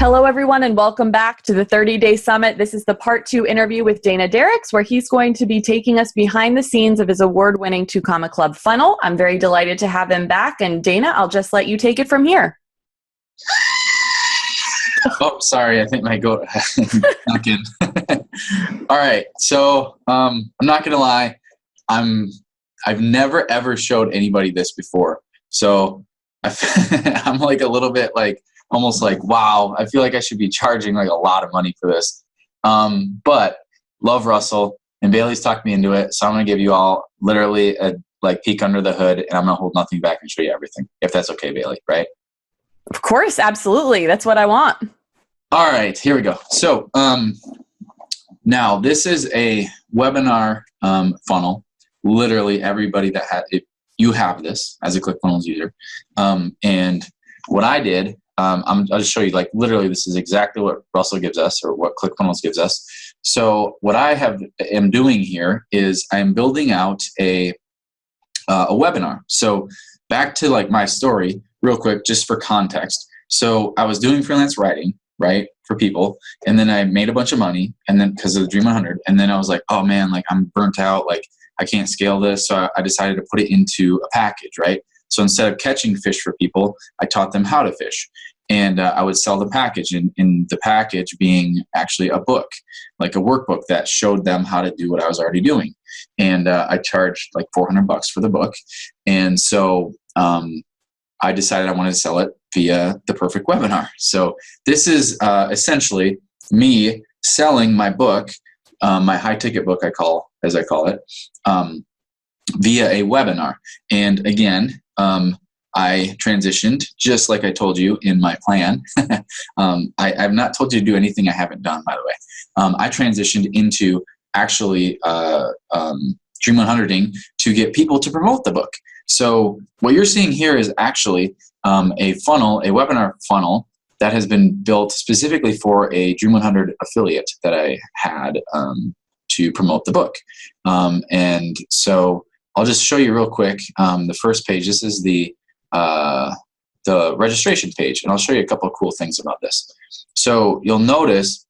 Hello, everyone, and welcome back to the 30-Day Summit. This is the part 2 interview with Derricks, where he's going to be taking us behind the scenes of his award-winning 2 Comma Club funnel. I'm very delighted to have him back, and Dana, I'll just let you take it from here. Oh, sorry. I think my goat back in. All right. So I'm not gonna lie. I've never ever showed anybody this before. So I'm like a little bit like almost like, wow, I feel like I should be charging like a lot of money for this. But love Russell, and Bailey's talked me into it. So I'm gonna give you all literally a like peek under the hood, and I'm gonna hold nothing back and show you everything, if that's okay, Bailey, right? Of course, absolutely. That's what I want. All right, here we go. So now this is a webinar funnel. Literally everybody that had it, you have this as a ClickFunnels user. And what I did, I'll just show you, like literally this is exactly what Russell gives us or what ClickFunnels gives us. So what I am doing here is I'm building out a webinar. So back to like my story real quick, just for context. So I was doing freelance writing, right, for people, and then I made a bunch of money, and then because of the Dream 100, and then I was like, oh man, like I'm burnt out, like I can't scale this, so I decided to put it into a package, right? So instead of catching fish for people, I taught them how to fish, and I would sell the package, and in the package being actually a book, like a workbook that showed them how to do what I was already doing, and I charged like $400 for the book, and so I decided I wanted to sell it via the perfect webinar. So this is essentially me selling my book, my high ticket book, I call it, via a webinar. And again, I transitioned just like I told you in my plan. I've not told you to do anything I haven't done, by the way. I transitioned into actually Dream 100ing to get people to promote the book. So what you're seeing here is actually a funnel, a webinar funnel that has been built specifically for a Dream 100 affiliate that I had to promote the book. And so I'll just show you real quick the first page. This is the registration page, and I'll show you a couple of cool things about this. So you'll notice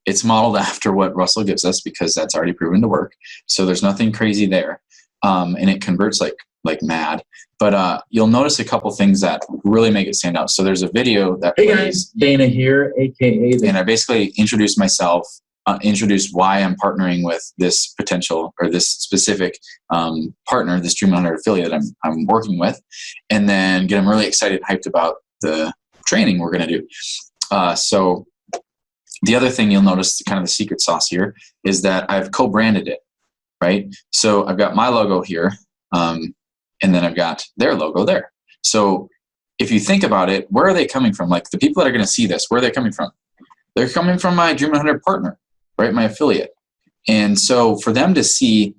it's modeled after what Russell gives us because that's already proven to work. So there's nothing crazy there. And it converts like mad. But you'll notice a couple things that really make it stand out. So there's a video that Hey guys, Dana here, aka and I basically introduced myself, introduced why I'm partnering with this potential or this specific partner, this Dream 100 affiliate I'm working with, and then get them really excited and hyped about the training we're going to do. So the other thing you'll notice, kind of the secret sauce here, is that I've co-branded it. Right? So I've got my logo here, and then I've got their logo there. So if you think about it, where are they coming from? Like the people that are going to see this, where are they coming from? They're coming from my Dream 100 partner, right? My affiliate. And so for them to see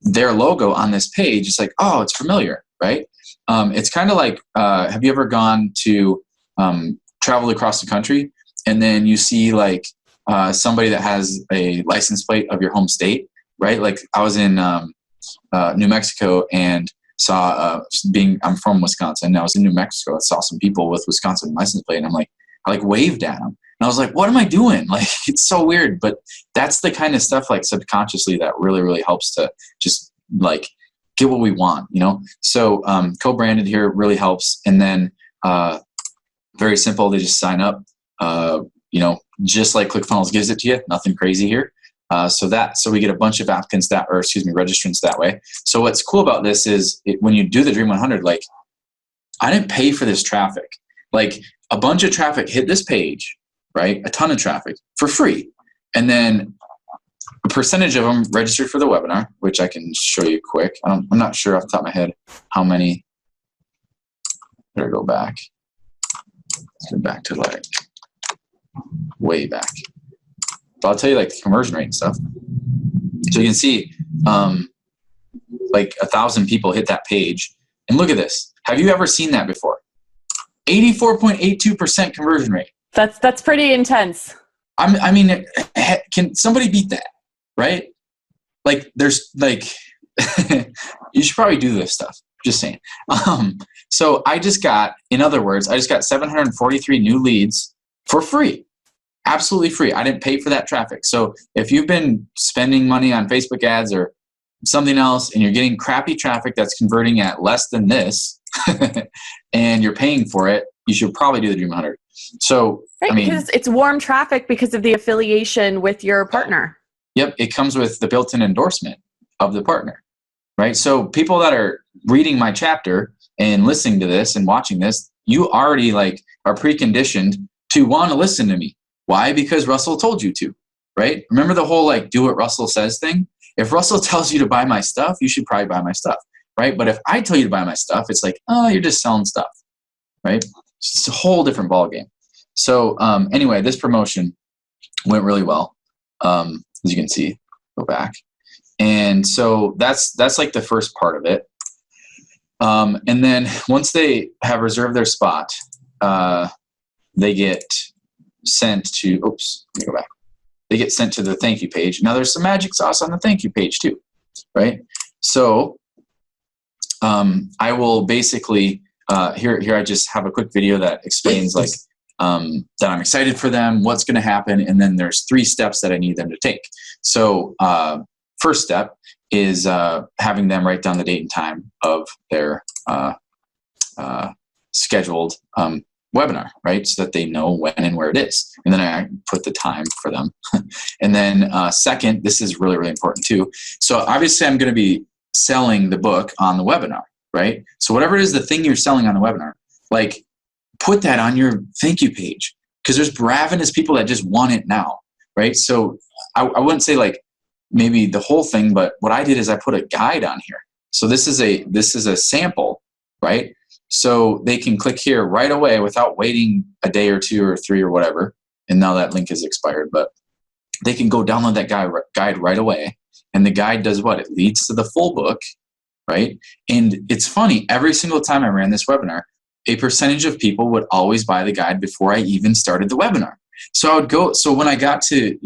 their logo on this page, it's like, oh, it's familiar, right? It's kind of like, have you ever gone to travel across the country and then you see like somebody that has a license plate of your home state? Right? Like I was in New Mexico and saw, I'm from Wisconsin, and I was in New Mexico and saw some people with Wisconsin license plate, and I waved at them. And I was like, what am I doing? Like, it's so weird. But that's the kind of stuff like subconsciously that really, really helps to just like get what we want, you know? So co-branded here really helps. And then very simple, they just sign up, just like ClickFunnels gives it to you, nothing crazy here. So we get a bunch of applicants registrants that way. So what's cool about this is when you do the Dream 100, like I didn't pay for this traffic. Like a bunch of traffic hit this page, right? A ton of traffic for free. And then a percentage of them registered for the webinar, which I can show you quick. I'm not sure off the top of my head how many. Better go back. Let's go back to like way back. But I'll tell you like the conversion rate and stuff. So you can see like 1,000 people hit that page. And look at this. Have you ever seen that before? 84.82% conversion rate. That's pretty intense. I mean, can somebody beat that? Right? Like there's like, you should probably do this stuff. Just saying. So I just got 743 new leads for free. Absolutely free. I didn't pay for that traffic. So if you've been spending money on Facebook ads or something else and you're getting crappy traffic that's converting at less than this and you're paying for it, you should probably do the Dream 100. So, right, because it's warm traffic because of the affiliation with your partner. Yep. It comes with the built-in endorsement of the partner, right? So people that are reading my chapter and listening to this and watching this, you already like are preconditioned to want to listen to me. Why? Because Russell told you to, right? Remember the whole like do what Russell says thing? If Russell tells you to buy my stuff, you should probably buy my stuff, right? But if I tell you to buy my stuff, it's like, oh, you're just selling stuff, right? It's a whole different ballgame. So anyway, this promotion went really well. As you can see, go back. And so that's like the first part of it. And then once they have reserved their spot, they get sent to, let me go back. They get sent to the thank you page. Now there's some magic sauce on the thank you page too, right? So I will basically, here I just have a quick video that explains like that I'm excited for them, what's going to happen, and then there's 3 steps that I need them to take. So first step is having them write down the date and time of their scheduled webinar, right? So that they know when and where it is. And then I put the time for them. And then second, this is really, really important too. So obviously I'm going to be selling the book on the webinar, right? So whatever it is, the thing you're selling on the webinar, like put that on your thank you page, because there's ravenous people that just want it now, right? So I wouldn't say like maybe the whole thing, but what I did is I put a guide on here. So this is a sample, right? So they can click here right away without waiting a day or 2 or 3 or whatever. And now that link is expired, but they can go download that guide right away. And the guide does what? It leads to the full book, right? And it's funny, every single time I ran this webinar, a percentage of people would always buy the guide before I even started the webinar. So I would go, so when I got to,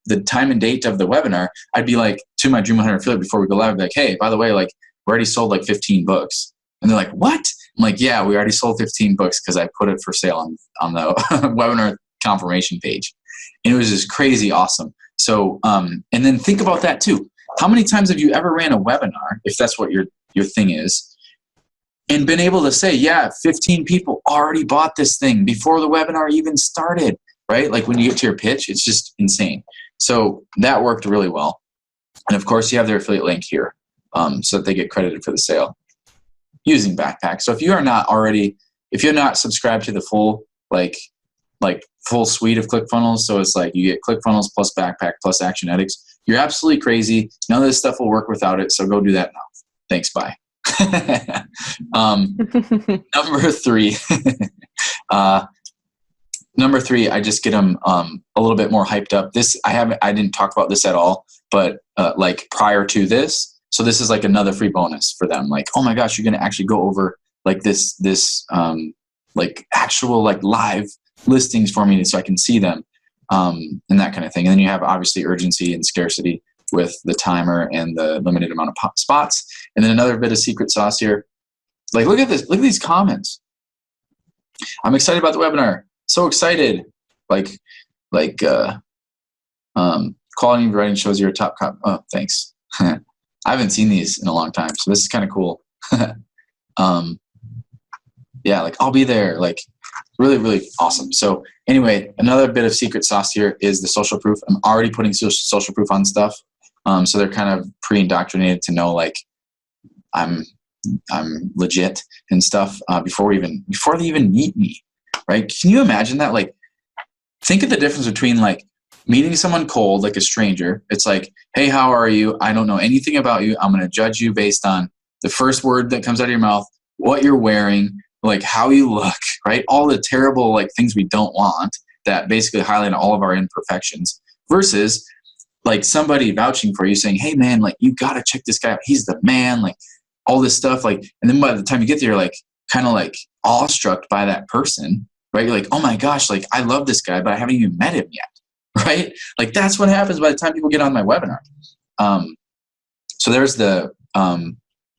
the time and date of the webinar, I'd be like to my Dream 100 affiliate before we go live, I'd be like, hey, by the way, like we already sold like 15 books. And they're like, what? I'm like, yeah, we already sold 15 books because I put it for sale on the webinar confirmation page. And it was just crazy awesome. So, and then think about that too. How many times have you ever ran a webinar, if that's what your thing is, and been able to say, yeah, 15 people already bought this thing before the webinar even started, right? Like when you get to your pitch, it's just insane. So that worked really well. And of course you have their affiliate link here so that they get credited for the sale using Backpack. So if you're not subscribed to the full, like full suite of ClickFunnels, so it's like you get ClickFunnels plus Backpack plus Actionetics, you're absolutely crazy. None of this stuff will work without it. So go do that now. Thanks. Bye. Number 3, I just get them a little bit more hyped up. I didn't talk about this at all, but like prior to this, so this is like another free bonus for them. Like, oh my gosh, you're going to actually go over like this like actual like live listings for me so I can see them and that kind of thing. And then you have obviously urgency and scarcity with the timer and the limited amount of spots. And then another bit of secret sauce here. Like, look at this. Look at these comments. I'm excited about the webinar. So excited. Like quality of writing shows you're a top cop. Oh, thanks. I haven't seen these in a long time, so this is kind of cool. Yeah, like I'll be there. Like really, really awesome. So anyway, another bit of secret sauce here is the social proof. I'm already putting social proof on stuff. So they're kind of pre-indoctrinated to know like I'm legit and stuff before they even meet me, right? Can you imagine that? Like, think of the difference between like meeting someone cold, like a stranger. It's like, hey, how are you? I don't know anything about you. I'm going to judge you based on the first word that comes out of your mouth, what you're wearing, like how you look, right? All the terrible like things we don't want that basically highlight all of our imperfections versus like somebody vouching for you saying, hey man, like you got to check this guy out. He's the man, like all this stuff. Like, and then by the time you get there, you're like kind of like awestruck by that person, right? You're like, oh my gosh, like I love this guy, but I haven't even met him yet. Right? Like that's what happens by the time people get on my webinar. So there's the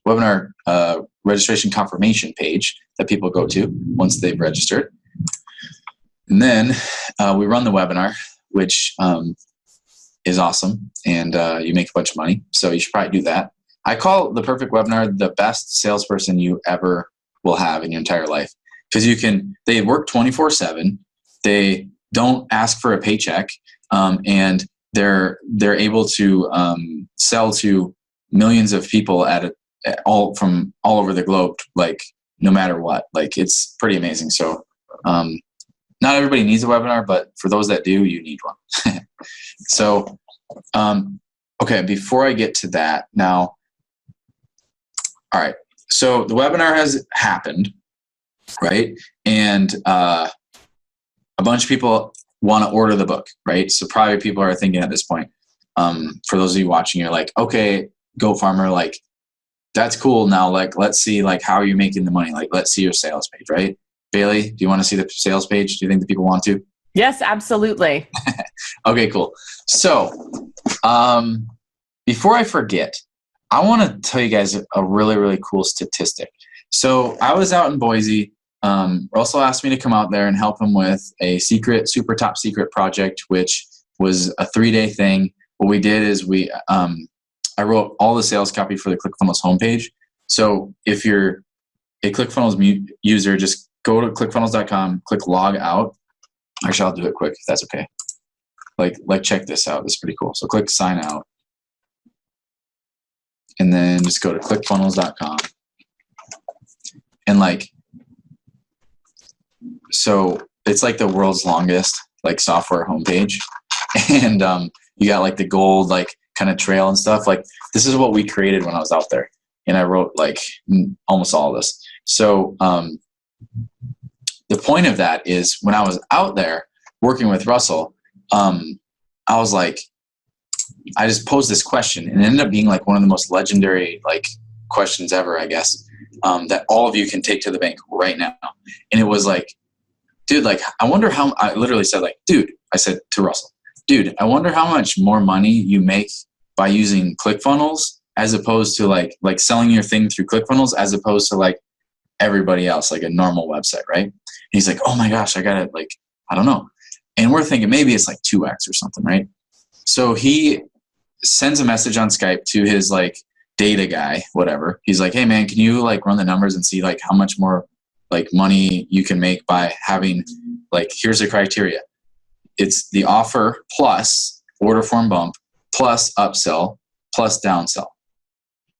webinar registration confirmation page that people go to once they've registered. And then we run the webinar, which is awesome, and you make a bunch of money. So you should probably do that. I call the perfect webinar the best salesperson you ever will have in your entire life, because they work 24/7. They don't ask for a paycheck, and they're able to sell to millions of people from all over the globe, like no matter what. Like, it's pretty amazing. So not everybody needs a webinar, but for those that do, you need one. So okay, before I get to that now, all right, so the webinar has happened, right? And a bunch of people want to order the book, right? So probably people are thinking at this point, for those of you watching, you're like, okay, Go Farmer, like, that's cool. Now, like, let's see, like, how are you making the money? Like, let's see your sales page, right? Bailey, do you want to see the sales page? Do you think the people want to? Yes, absolutely. Okay, cool. So before I forget, I want to tell you guys a really, really cool statistic. So I was out in Boise. Russell asked me to come out there and help him with a super top secret project, which was a 3-day thing. What we did is I wrote all the sales copy for the ClickFunnels homepage. So if you're a ClickFunnels user, just go to clickfunnels.com, click log out. Actually, I'll do it quick if that's okay. Like check this out. This is pretty cool. So click sign out. And then just go to clickfunnels.com. And so it's like the world's longest like software homepage. And you got like the gold like kind of trail and stuff. Like, this is what we created when I was out there. And I wrote like almost all of this. So the point of that is, when I was out there working with Russell, I was like, I just posed this question, and it ended up being like one of the most legendary like questions ever, I guess, that all of you can take to the bank right now. And it was like, dude, like, I wonder how, I literally said like, dude, I said to Russell, dude, I wonder how much more money you make by using ClickFunnels as opposed to like selling your thing through ClickFunnels as opposed to like everybody else, like a normal website, right? And he's like, oh my gosh, I got it. Like, I don't know. And we're thinking maybe it's like 2x or something, right? So he sends a message on Skype to his like data guy, whatever. He's like, hey man, can you like run the numbers and see like how much more like money you can make by having, like, here's the criteria. It's the offer plus order form bump plus upsell plus downsell.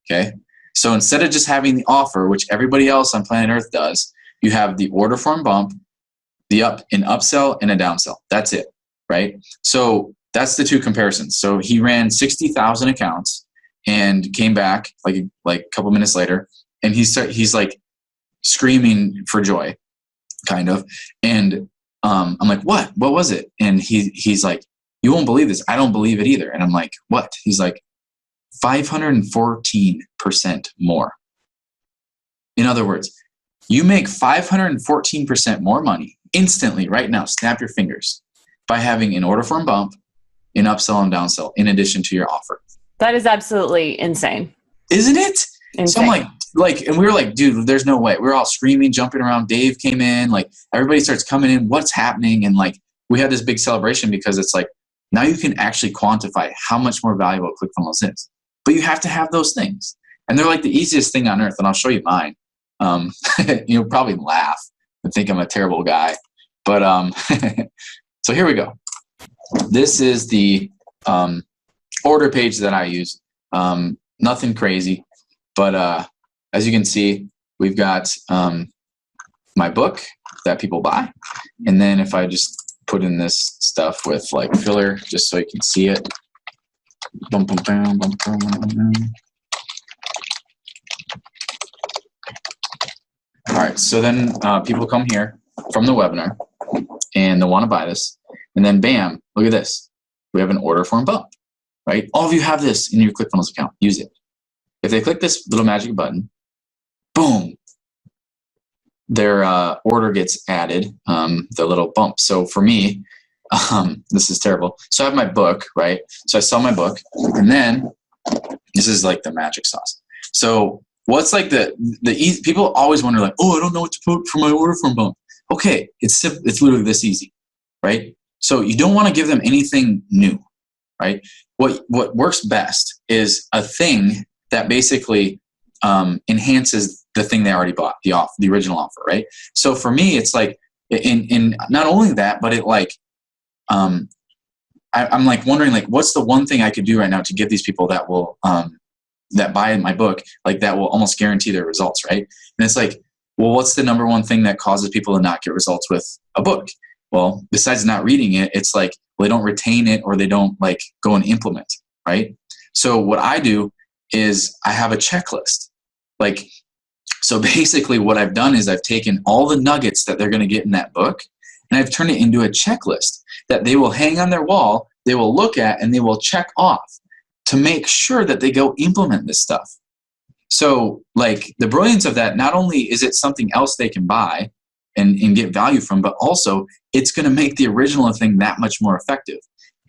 Okay. So instead of just having the offer, which everybody else on planet Earth does, you have the order form bump, an upsell and a downsell. That's it. Right. So that's the two comparisons. So he ran 60,000 accounts and came back like a couple minutes later, and he's like screaming for joy, kind of. And I'm like, what was it? And he's like, you won't believe this. I don't believe it either. And I'm like, what? He's like, 514% more. In other words, you make 514% more money instantly right now. Snap your fingers, by having an order form bump, an upsell and downsell in addition to your offer. That is absolutely insane. Isn't it? Insane. So I'm like, and we were like, dude, there's no way. We were all screaming, jumping around. Dave came in, like everybody starts coming in. What's happening? And like, we had this big celebration because it's like, now you can actually quantify how much more valuable ClickFunnels is. But you have to have those things. And they're like the easiest thing on earth. And I'll show you mine. You'll probably laugh and think I'm a terrible guy. But so here we go. This is the order page that I use. Nothing crazy. But as you can see, we've got my book that people buy. And then if I just put in this stuff with like filler, just so you can see it. Bum, bum, bum, bum, bum, bum. All right, so then people come here from the webinar and they'll want to buy this. And then bam, look at this. We have an order form bump, right? All of you have this in your ClickFunnels account. Use it. If they click this little magic button, boom, their order gets added, the little bump. So for me, this is terrible. So I have my book, right? So I sell my book, and then this is like the magic sauce. So what's like the easy, people always wonder like, oh, I don't know what to put for my order form bump. Okay, it's literally this easy, right? So you don't want to give them anything new, right? What works best is a thing that basically enhances the thing they already bought, the original offer, right? So for me, it's like in not only that, but it like I'm like wondering like what's the one thing I could do right now to give these people that will that buy my book, like that will almost guarantee their results, right? And it's like, well, what's the number one thing that causes people to not get results with a book? Well, besides not reading it, it's like, well, they don't retain it or they don't like go and implement, right? So what I do is I have a checklist. Like, so basically what I've done is I've taken all the nuggets that they're going to get in that book and I've turned it into a checklist that they will hang on their wall, they will look at, and they will check off to make sure that they go implement this stuff. So like the brilliance of that, not only is it something else they can buy and get value from, but also it's going to make the original thing that much more effective.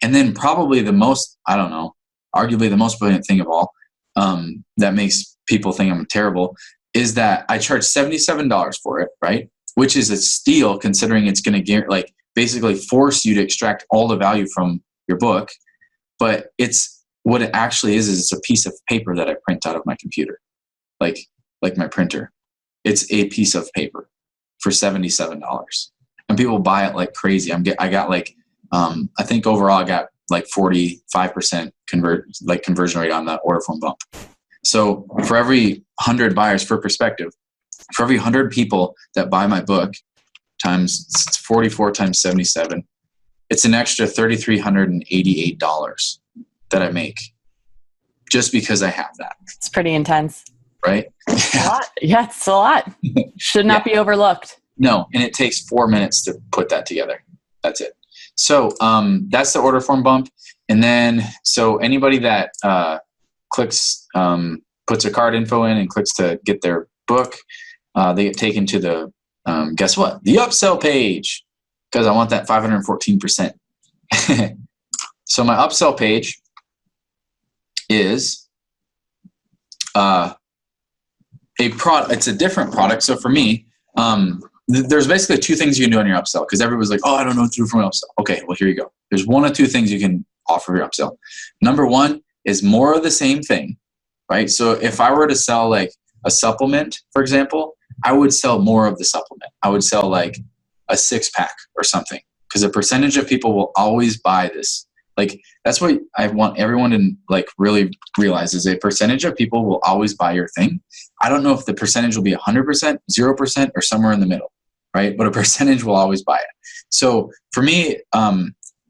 And then probably the most, I don't know, arguably the most brilliant thing of all that makes people think I'm terrible is that I charge $77 for it, right? Which is a steal considering it's going to like basically force you to extract all the value from your book. But it's, what it actually is it's a piece of paper that I print out of my computer, like my printer. It's a piece of paper for $77, and people buy it like crazy. I got like I think overall I got like 45% conversion rate on the order form bump. So for every 100 buyers, for perspective, for every 100 people that buy my book times 44 times 77, it's an extra $3,388 that I make just because I have that. It's pretty intense. Right? It's a lot. Yeah, it's a lot. Should not be overlooked. No, and it takes 4 minutes to put that together. That's it. So that's the order form bump. And then, so anybody that clicks, puts their card info in and clicks to get their book, they get taken to the, guess what? The upsell page, because I want that 514%. So my upsell page is it's a different product. So for me, there's basically two things you can do on your upsell, because everybody's like, oh, I don't know what to do from an upsell. Okay, well, here you go. There's one of two things you can offer your upsell. Number one is more of the same thing, right? So if I were to sell like a supplement, for example, I would sell more of the supplement. I would sell like a 6-pack or something, because a percentage of people will always buy this. Like, that's what I want everyone to like really realize, is a percentage of people will always buy your thing. I don't know if the percentage will be 100%, 0%, or somewhere in the middle, right? But a percentage will always buy it. So for me,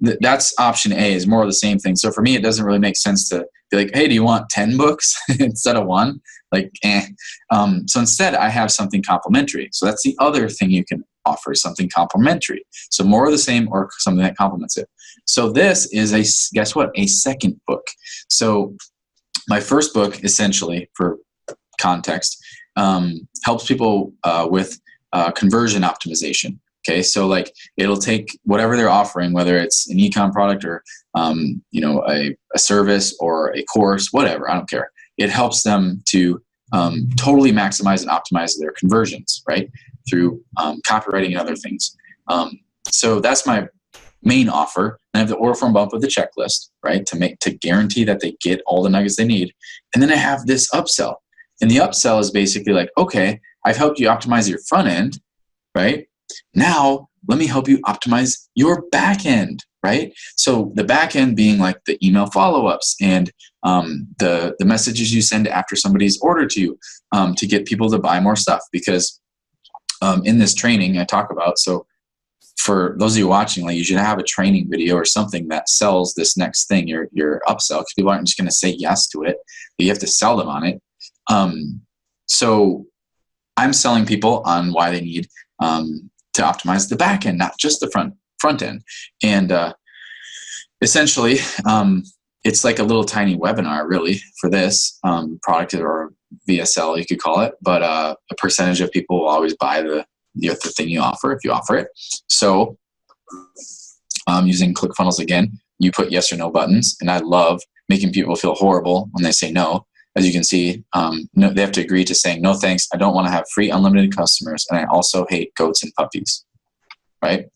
that's option A, is more of the same thing. So for me, it doesn't really make sense to be like, hey, do you want 10 books instead of one? Like, so instead I have something complimentary. So that's the other thing you can offer, something complimentary. So more of the same or something that complements it. So this is guess what? A second book. So my first book, essentially, for context, helps people with conversion optimization. Okay, so like it'll take whatever they're offering, whether it's an e-com product or a service or a course, whatever, I don't care. It helps them to totally maximize and optimize their conversions, right, through copywriting and other things. So that's my main offer. I have the order form bump with the checklist, right, to guarantee that they get all the nuggets they need. And then I have this upsell, and the upsell is basically like, okay, I've helped you optimize your front end, right? Now, let me help you optimize your back end, right? So the back end being like the email follow-ups and the messages you send after somebody's ordered to you to get people to buy more stuff. Because in this training I talk about, so for those of you watching, like, you should have a training video or something that sells this next thing, your upsell, because people aren't just going to say yes to it, but you have to sell them on it. So I'm selling people on why they need to optimize the back end, not just the front end. And essentially, it's like a little tiny webinar, really, for this product, or VSL, you could call it. But a percentage of people will always buy the thing you offer if you offer it. So using ClickFunnels again, you put yes or no buttons, and I love making people feel horrible when they say no. as you can see, no, they have to agree to saying, no, thanks. I don't want to have free unlimited customers. And I also hate goats and puppies. Right.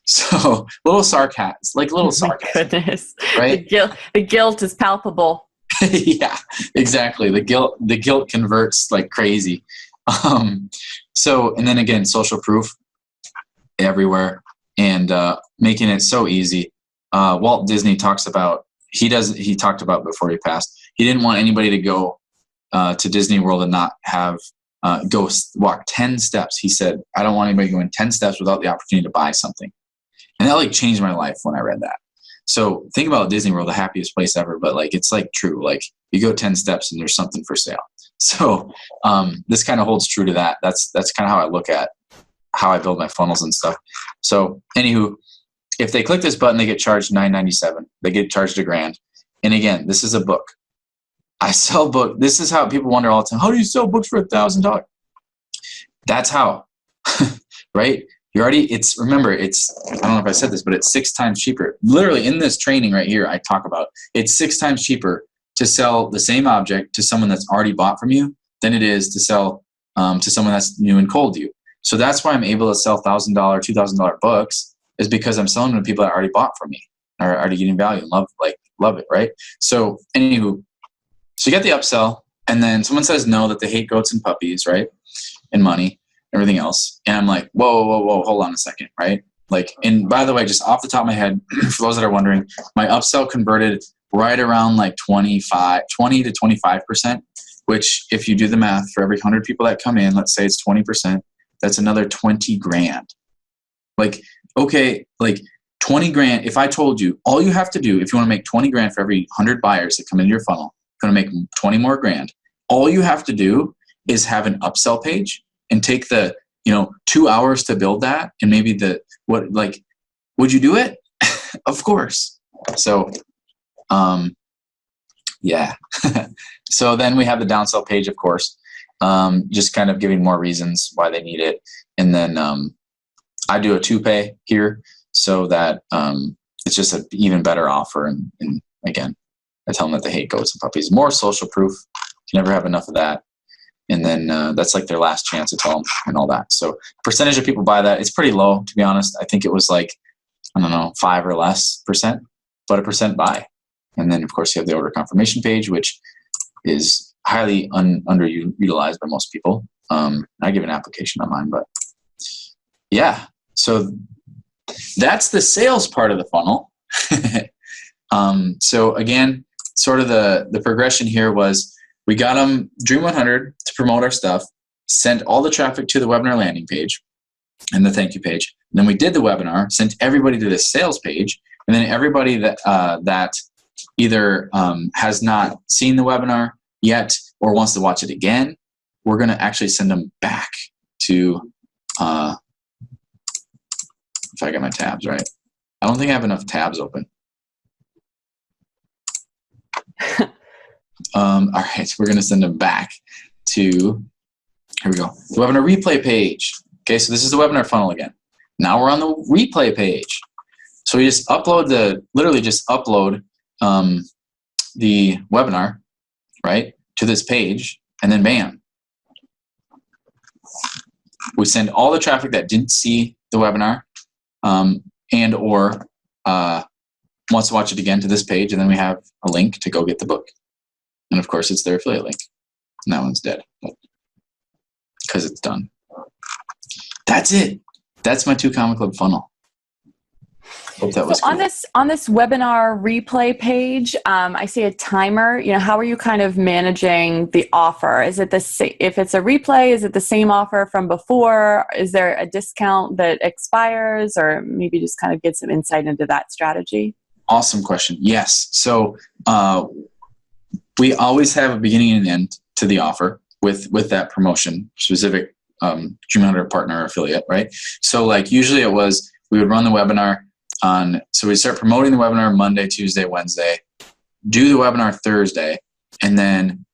So little sarcasm, Goodness. right? The guilt is palpable. Yeah, exactly. The guilt converts like crazy. So, and then again, social proof everywhere, and making it so easy. Walt Disney talks about, he talked about before he passed, he didn't want anybody to go to Disney World and not have walk 10 steps. He said, I don't want anybody going 10 steps without the opportunity to buy something. And that like changed my life when I read that. So think about Disney World, the happiest place ever, but like, it's like true. Like you go 10 steps and there's something for sale. So this kind of holds true to that. That's kind of how I look at how I build my funnels and stuff. So anywho, if they click this button, they get charged $9.97. They get charged $1,000. And again, this is a book. I sell book. This is how people wonder all the time. How do you sell books for $1,000? That's how, right? Remember, I don't know if I said this, but it's 6 times cheaper. Literally in this training right here, I talk about it's 6 times cheaper to sell the same object to someone that's already bought from you than it is to sell to someone that's new and cold to you. So that's why I'm able to sell $1,000, $2,000 books, is because I'm selling them to people that already bought from me, are already getting value and love it, right? So anywho, so you get the upsell, and then someone says no, that they hate goats and puppies, right? And money, everything else. And I'm like, whoa, hold on a second, right? Like, and by the way, just off the top of my head, for those that are wondering, my upsell converted right around like 20 to 25%, which if you do the math, for every 100 people that come in, let's say it's 20%, that's another $20,000. Like, okay, like $20,000. If I told you all you have to do, if you want to make $20,000 for every 100 buyers that come into your funnel, going to make 20 more grand. All you have to do is have an upsell page and take the, 2 hours to build that. And maybe would you do it? Of course. So, yeah. So then we have the downsell page, of course, just kind of giving more reasons why they need it. And then, I do a 2-pay here so that, it's just an even better offer. And again, I tell them that they hate goats and puppies. More social proof. You never have enough of that. And then that's like their last chance to tell them and all that. So percentage of people buy that, it's pretty low, to be honest. I think it was like, 5 or less percent, but a percent buy. And then, of course, you have the order confirmation page, which is highly underutilized by most people. I give an application on mine, but yeah. So that's the sales part of the funnel. So again, sort of the progression here was we got them Dream 100 to promote our stuff, sent all the traffic to the webinar landing page and the thank you page. And then we did the webinar, sent everybody to this sales page, and then everybody that either has not seen the webinar yet or wants to watch it again, we're going to actually send them back to, if I get my tabs right. I don't think I have enough tabs open. All right, so we're going to send them back to, here we go, the webinar replay page. Okay, so this is the webinar funnel again. Now we're on the replay page. So we just literally just upload the webinar, right, to this page, and then bam. We send all the traffic that didn't see the webinar and or wants to watch it again to this page, and then we have a link to go get the book. And of course, it's their affiliate link. And that one's dead because it's done. That's it. That's my 2 Comma Club funnel. Hope that was cool. On this webinar replay page, I see a timer. How are you kind of managing the offer? Is it if it's a replay, is it the same offer from before? Is there a discount that expires, or maybe just kind of get some insight into that strategy? Awesome question. Yes. So we always have a beginning and end to the offer with that promotion, specific Dream 100 partner affiliate, right? So like usually it was, we would run the webinar so we start promoting the webinar Monday, Tuesday, Wednesday, do the webinar Thursday, and then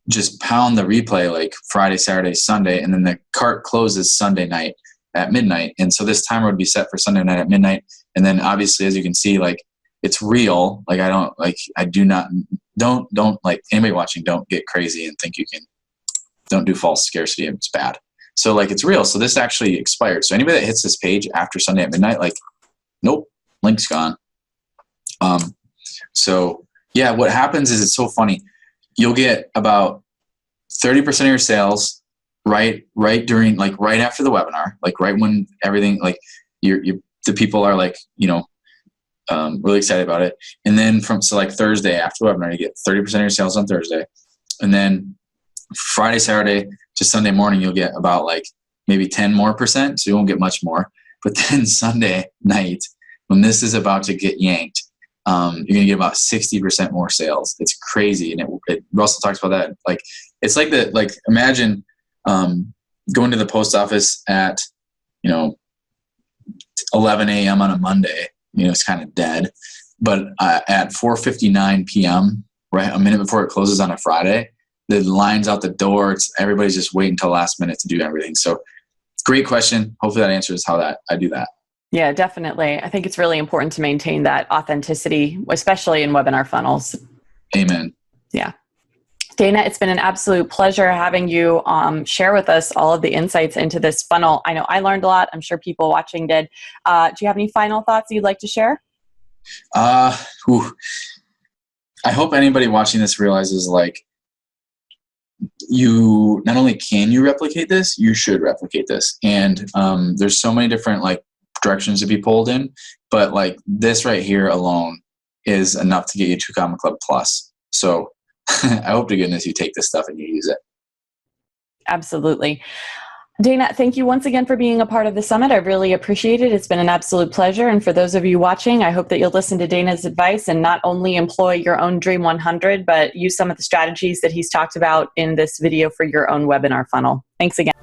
just pound the replay like Friday, Saturday, Sunday, and then the cart closes Sunday night at midnight. And so this timer would be set for Sunday night at midnight. And then obviously, as you can see, like it's real. Like I do not don't like anybody watching, don't get crazy and think you can, don't do false scarcity. It's bad. So like it's real. So this actually expired. So anybody that hits this page after Sunday at midnight, like, nope, link's gone. So yeah, what happens is, it's so funny. You'll get about 30% of your sales right during, like right after the webinar, like right when everything, like the people are like, really excited about it. And then so like Thursday after the webinar, you get 30% of your sales on Thursday. And then Friday, Saturday to Sunday morning, you'll get about like maybe 10% more. So you won't get much more. But then Sunday night, when this is about to get yanked, you're going to get about 60% more sales. It's crazy. And Russell talks about that. Like, it's like imagine going to the post office at, 11 a.m. on a Monday, it's kind of dead. But at 4:59 p.m., right, a minute before it closes on a Friday, the line's out the door. Everybody's just waiting until last minute to do everything. So great question. Hopefully that answers how I do that. Yeah, definitely. I think it's really important to maintain that authenticity, especially in webinar funnels. Amen. Yeah. Dana, it's been an absolute pleasure having you share with us all of the insights into this funnel. I know I learned a lot. I'm sure people watching did. Do you have any final thoughts you'd like to share? I hope anybody watching this realizes, like, you not only can you replicate this, you should replicate this. And there's so many different like directions to be pulled in, but like this right here alone is enough to get you to Comma Club Plus. So I hope to goodness you take this stuff and you use it. Absolutely. Dana, thank you once again for being a part of the summit. I really appreciate it. It's been an absolute pleasure. And for those of you watching, I hope that you'll listen to Dana's advice and not only employ your own Dream 100, but use some of the strategies that he's talked about in this video for your own webinar funnel. Thanks again.